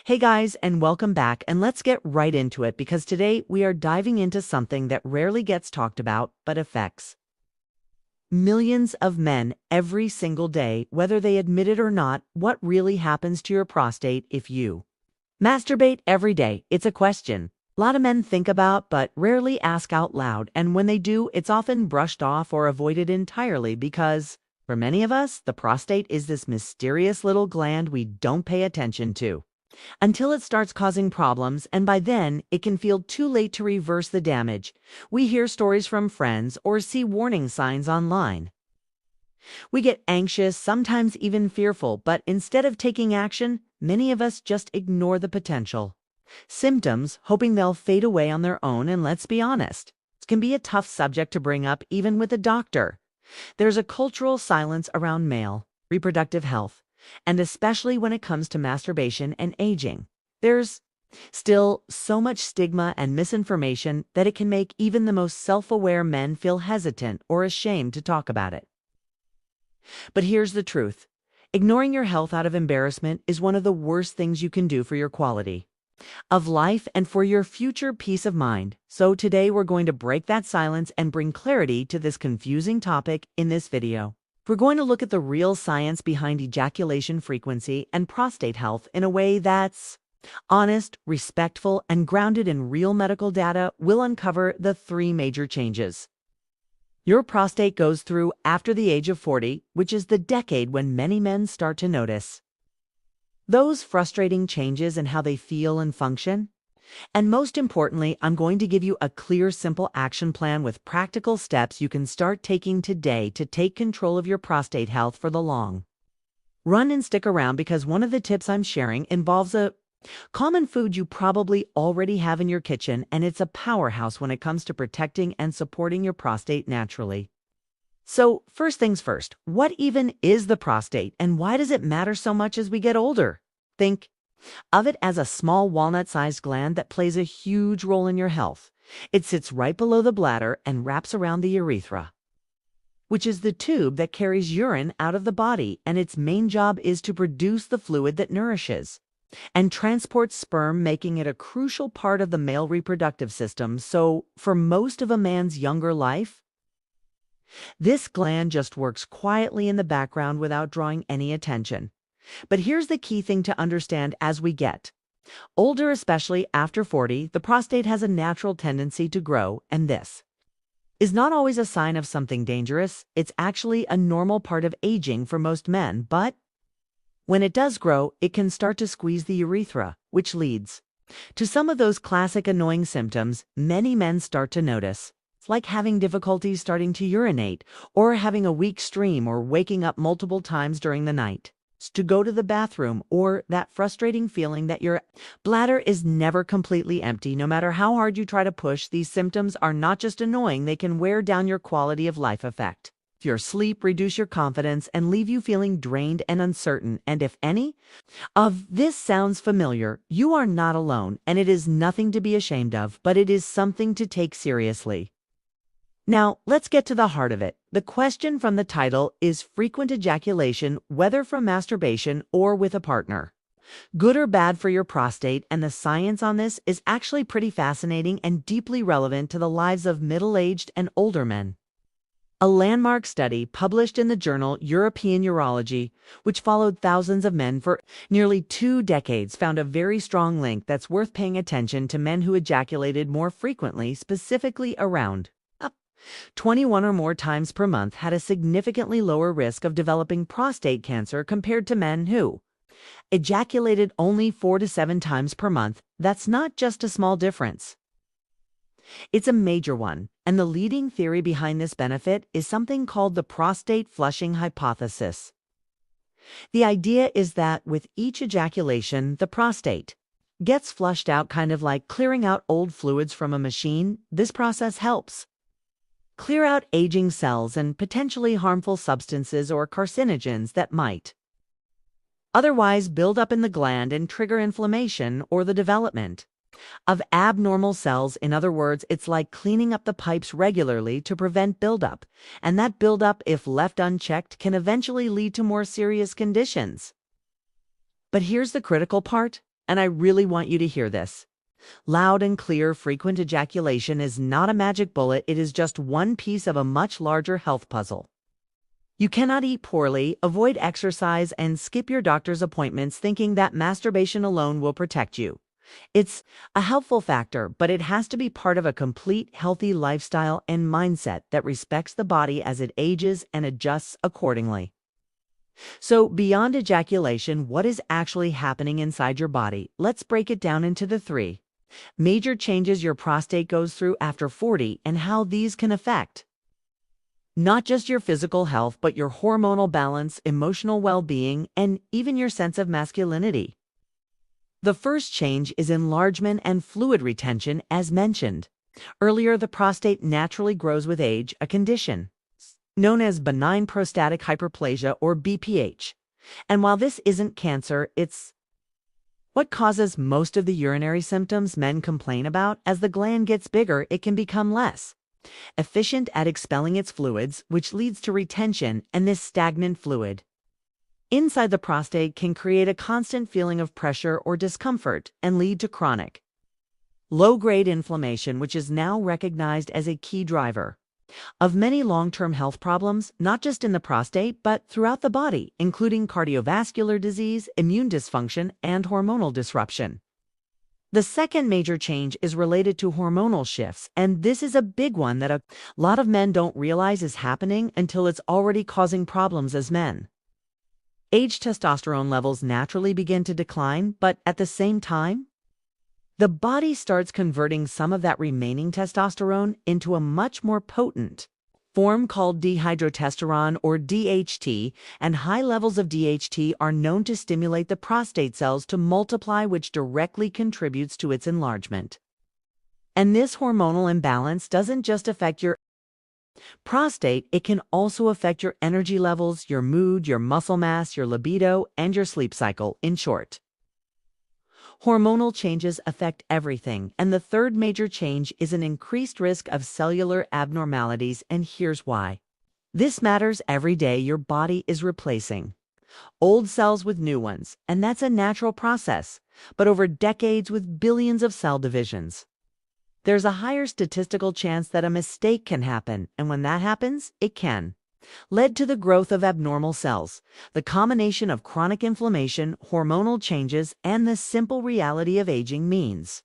Hey guys, and welcome back, and let's get right into it because today we are diving into something that rarely gets talked about but affects millions of men every single day, whether they admit it or not. What really happens to your prostate if you masturbate every day? It's a question a lot of men think about but rarely ask out loud, and when they do, it's often brushed off or avoided entirely because, for many of us, the prostate is this mysterious little gland we don't pay attention to until it starts causing problems, and by then, it can feel too late to reverse the damage. We hear stories from friends or see warning signs online. We get anxious, sometimes even fearful, but instead of taking action, many of us just ignore the potential symptoms, hoping they'll fade away on their own. And let's be honest, it can be a tough subject to bring up even with a doctor. There's a cultural silence around male reproductive health, and especially when it comes to masturbation and aging. There's still so much stigma and misinformation that it can make even the most self-aware men feel hesitant or ashamed to talk about it. But here's the truth. Ignoring your health out of embarrassment is one of the worst things you can do for your quality of life and for your future peace of mind. So today we're going to break that silence and bring clarity to this confusing topic in this video. We're going to look at the real science behind ejaculation frequency and prostate health in a way that's honest, respectful, and grounded in real medical data. We'll uncover the three major changes your prostate goes through after the age of 40, which is the decade when many men start to notice those frustrating changes in how they feel and function. And most importantly, I'm going to give you a clear, simple action plan with practical steps you can start taking today to take control of your prostate health for the long run. And stick around because one of the tips I'm sharing involves a common food you probably already have in your kitchen, and it's a powerhouse when it comes to protecting and supporting your prostate naturally. So, first things first, what even is the prostate and why does it matter so much as we get older? Think of it as a small walnut-sized gland that plays a huge role in your health. It sits right below the bladder and wraps around the urethra, which is the tube that carries urine out of the body, and its main job is to produce the fluid that nourishes and transports sperm, making it a crucial part of the male reproductive system. So, for most of a man's younger life, this gland just works quietly in the background without drawing any attention. But here's the key thing to understand: as we get older, especially after 40, the prostate has a natural tendency to grow, and this is not always a sign of something dangerous. It's actually a normal part of aging for most men, but when it does grow, it can start to squeeze the urethra, which leads to some of those classic annoying symptoms many men start to notice. It's like having difficulty starting to urinate, or having a weak stream, or waking up multiple times during the night to go to the bathroom, or that frustrating feeling that your bladder is never completely empty no matter how hard you try to push. These symptoms are not just annoying, they can wear down your quality of life, affect your sleep, reduce your confidence, and leave you feeling drained and uncertain. And if any of this sounds familiar, you are not alone, and it is nothing to be ashamed of, but it is something to take seriously. Now, let's get to the heart of it. The question from the title is frequent ejaculation, whether from masturbation or with a partner, good or bad for your prostate? And the science on this is actually pretty fascinating and deeply relevant to the lives of middle-aged and older men. A landmark study published in the journal European Urology, which followed thousands of men for nearly 2 decades, found a very strong link that's worth paying attention to. Men who ejaculated more frequently, specifically around 21 or more times per month, had a significantly lower risk of developing prostate cancer compared to men who ejaculated only 4 to 7 times per month. That's not just a small difference. It's a major one, and the leading theory behind this benefit is something called the prostate flushing hypothesis. The idea is that with each ejaculation, the prostate gets flushed out, kind of like clearing out old fluids from a machine. This process helps clear out aging cells and potentially harmful substances or carcinogens that might otherwise build up in the gland and trigger inflammation or the development of abnormal cells. In other words, it's like cleaning up the pipes regularly to prevent buildup, and that buildup, if left unchecked, can eventually lead to more serious conditions. But here's the critical part. and I really want you to hear this. Loud and clear, frequent ejaculation is not a magic bullet, it is just one piece of a much larger health puzzle. You cannot eat poorly, avoid exercise, and skip your doctor's appointments thinking that masturbation alone will protect you. It's a helpful factor, but it has to be part of a complete, healthy lifestyle and mindset that respects the body as it ages and adjusts accordingly. So, beyond ejaculation, what is actually happening inside your body? Let's break it down into the three major changes your prostate goes through after 40 and how these can affect not just your physical health, but your hormonal balance, emotional well-being, and even your sense of masculinity. The first change is enlargement and fluid retention, as mentioned. Earlier, the prostate naturally grows with age, a condition known as benign prostatic hyperplasia or BPH. And while this isn't cancer, it's what causes most of the urinary symptoms men complain about. As the gland gets bigger, it can become less efficient at expelling its fluids, which leads to retention, and this stagnant fluid inside the prostate can create a constant feeling of pressure or discomfort and lead to chronic, low-grade inflammation, which is now recognized as a key driver of many long-term health problems, not just in the prostate, but throughout the body, including cardiovascular disease, immune dysfunction, and hormonal disruption. The second major change is related to hormonal shifts, and this is a big one that a lot of men don't realize is happening until it's already causing problems as men. Age testosterone levels naturally begin to decline, but at the same time, the body starts converting some of that remaining testosterone into a much more potent form called dihydrotestosterone or DHT, and high levels of DHT are known to stimulate the prostate cells to multiply, which directly contributes to its enlargement. And this hormonal imbalance doesn't just affect your prostate, it can also affect your energy levels, your mood, your muscle mass, your libido, and your sleep cycle. In short, hormonal changes affect everything, and the third major change is an increased risk of cellular abnormalities, and here's why. This matters every day. Your body is replacing old cells with new ones, and that's a natural process, but over decades with billions of cell divisions, there's a higher statistical chance that a mistake can happen, and when that happens, it can lead to the growth of abnormal cells. The combination of chronic inflammation, hormonal changes, and the simple reality of aging means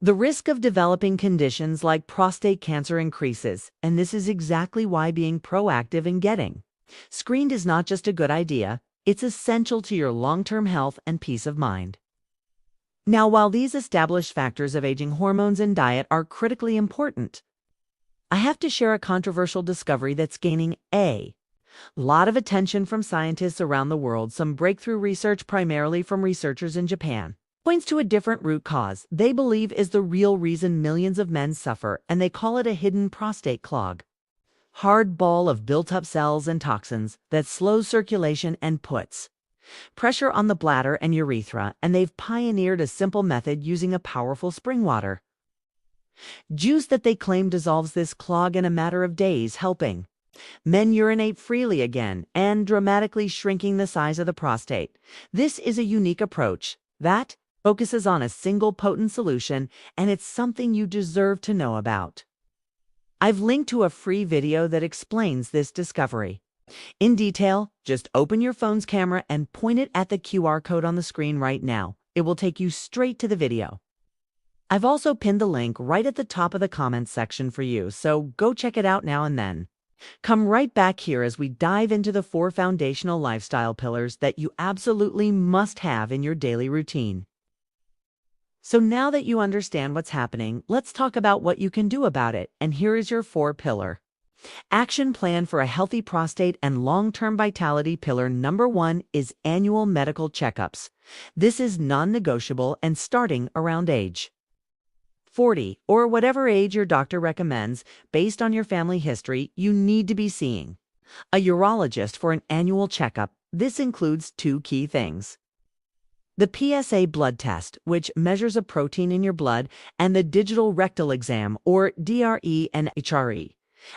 the risk of developing conditions like prostate cancer increases, and this is exactly why being proactive and getting screened is not just a good idea, it's essential to your long-term health and peace of mind. Now, while these established factors of aging, hormones and diet are critically important, I have to share a controversial discovery that's gaining a lot of attention from scientists around the world. Some breakthrough research, primarily from researchers in Japan, points to a different root cause they believe is the real reason millions of men suffer, and they call it a hidden prostate clog. Hard ball of built-up cells and toxins that slows circulation and puts pressure on the bladder and urethra, and they've pioneered a simple method using a powerful spring water juice that they claim dissolves this clog in a matter of days, helping men urinate freely again and dramatically shrinking the size of the prostate. This is a unique approach that focuses on a single potent solution, and it's something you deserve to know about. I've linked to a free video that explains this discovery in detail. Just open your phone's camera and point it at the QR code on the screen right now. It will take you straight to the video. I've also pinned the link right at the top of the comments section for you, so go check it out now and then. Come right back here as we dive into the 4 foundational lifestyle pillars that you absolutely must have in your daily routine. So now that you understand what's happening, let's talk about what you can do about it. And here is your 4-pillar action plan for a healthy prostate and long-term vitality. Pillar number 1 is annual medical checkups. This is non-negotiable and starting around age 40, or whatever age your doctor recommends. Based on your family history, you need to be seeing a urologist for an annual checkup. This includes 2 key things: the PSA blood test, which measures a protein in your blood, and the digital rectal exam, or DRE and HRE.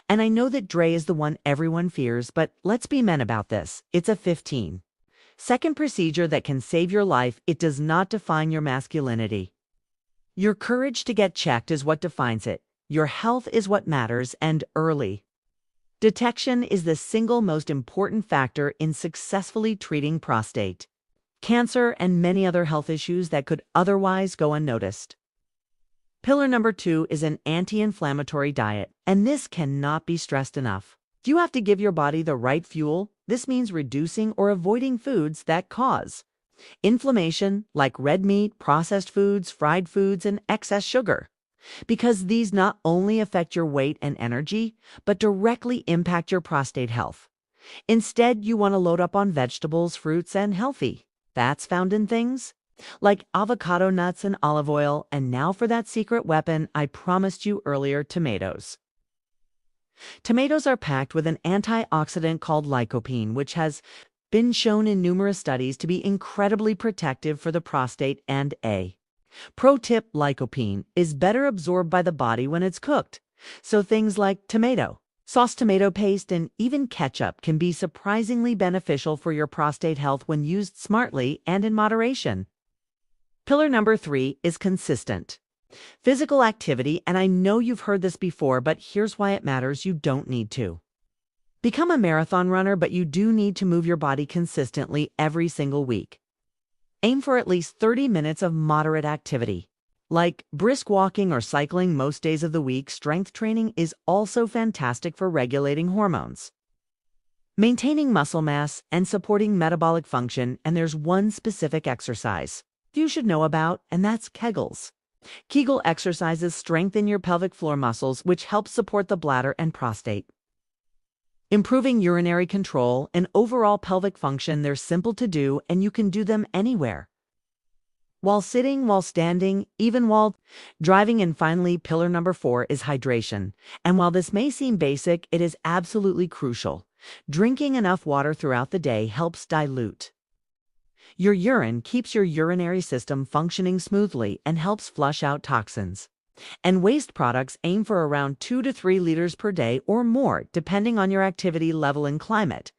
And I know that DRE is the one everyone fears, but let's be men about this. It's a 15 Second procedure that can save your life, it does not define your masculinity. Your courage to get checked is what defines it. Your health is what matters, and early detection is the single most important factor in successfully treating prostate cancer and many other health issues that could otherwise go unnoticed. Pillar number 2 is an anti-inflammatory diet, and this cannot be stressed enough. You have to give your body the right fuel. This means reducing or avoiding foods that cause inflammation, like red meat, processed foods, fried foods, and excess sugar, because these not only affect your weight and energy, but directly impact your prostate health. Instead, you want to load up on vegetables, fruits, and healthy fats found in things like avocado nuts and olive oil. And now for that secret weapon I promised you earlier, tomatoes. Tomatoes are packed with an antioxidant called lycopene, which has been shown in numerous studies to be incredibly protective for the prostate. And a pro tip: lycopene is better absorbed by the body when it's cooked. So things like tomato sauce, tomato paste, and even ketchup can be surprisingly beneficial for your prostate health when used smartly and in moderation. Pillar number 3 is consistent physical activity, and I know you've heard this before, but here's why it matters. You don't need to become a marathon runner, but you do need to move your body consistently every single week. Aim for at least 30 minutes of moderate activity, like brisk walking or cycling most days of the week. Strength training is also fantastic for regulating hormones, maintaining muscle mass, and supporting metabolic function. And there's one specific exercise you should know about, and that's Kegels. Kegel exercises strengthen your pelvic floor muscles, which helps support the bladder and prostate, improving urinary control and overall pelvic function. They're simple to do, and you can do them anywhere, while sitting, while standing, even while driving. And finally, pillar number 4 is hydration. And while this may seem basic, it is absolutely crucial. Drinking enough water throughout the day helps dilute your urine, keeps your urinary system functioning smoothly, and helps flush out toxins and waste products. Aim for around 2 to 3 liters per day or more, depending on your activity level and climate.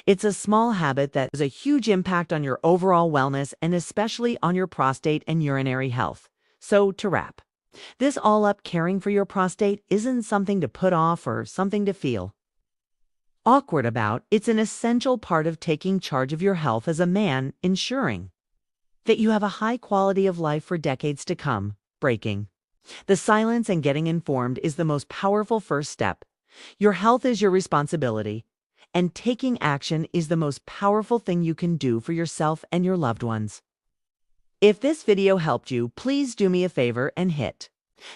It's a small habit that has a huge impact on your overall wellness, and especially on your prostate and urinary health. So to wrap this all up, caring for your prostate isn't something to put off or something to feel awkward about. It's an essential part of taking charge of your health as a man, ensuring that you have a high quality of life for decades to come. Breaking the silence and getting informed is the most powerful first step. Your health is your responsibility, and taking action is the most powerful thing you can do for yourself and your loved ones. If this video helped you, please do me a favor and hit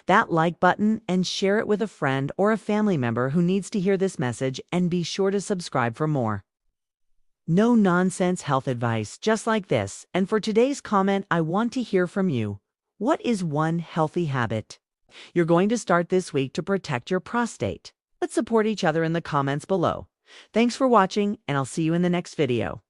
that like button and share it with a friend or a family member who needs to hear this message, and be sure to subscribe for more no nonsense health advice just like this. And for today's comment, I want to hear from you. What is one healthy habit you're going to start this week to protect your prostate? Let's support each other in the comments below. Thanks for watching, and I'll see you in the next video.